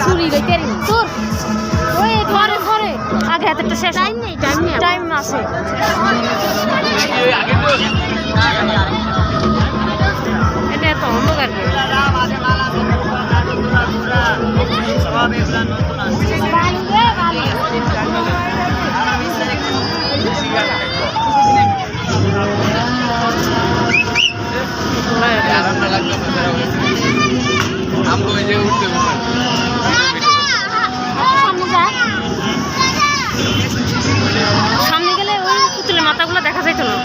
চুরি লইতেরি তোর ওই ঘরে ঘরে আগে হাতেরটা শেষ টাইম নেই টাইম আছে এটা এত অন্ধকার সামনে গেলে ওই পুতুলের মাথাগুলো দেখা যাইতো না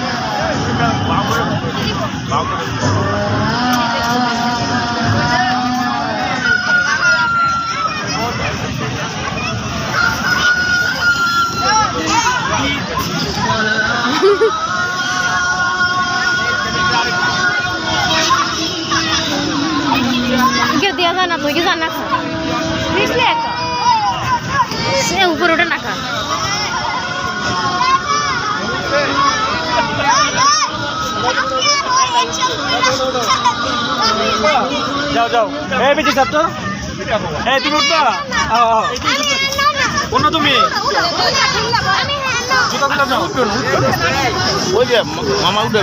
দেওয়া যায় না তুই কি জান না সে উপরে ওঠে না খা যাও যাও এই বেঁচে সব তো এই তুমি উঠবা কোন তুমি ওই যে মামা উঠবে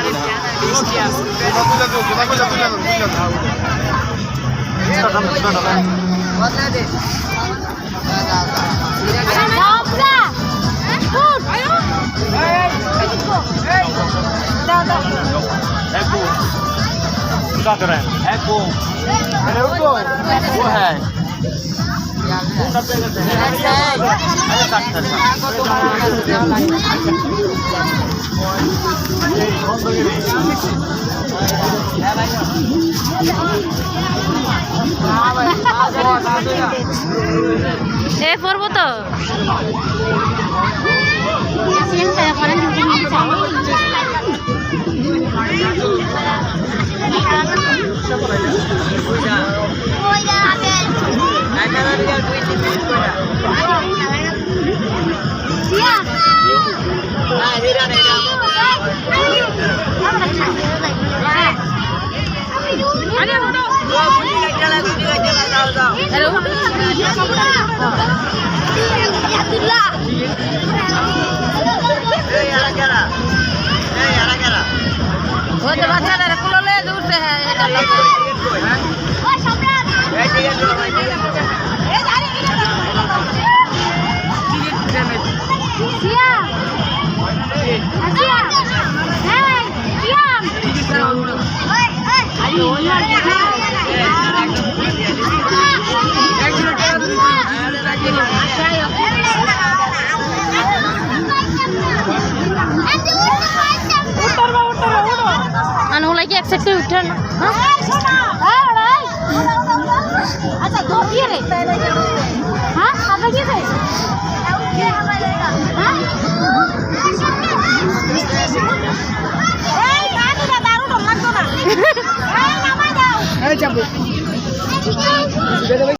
এ পড়বো তো lagi accept udah acha do ki re ha apa ki re ha ei kamu da daru dong লাগতো না এই নামাই দাও এই যাবো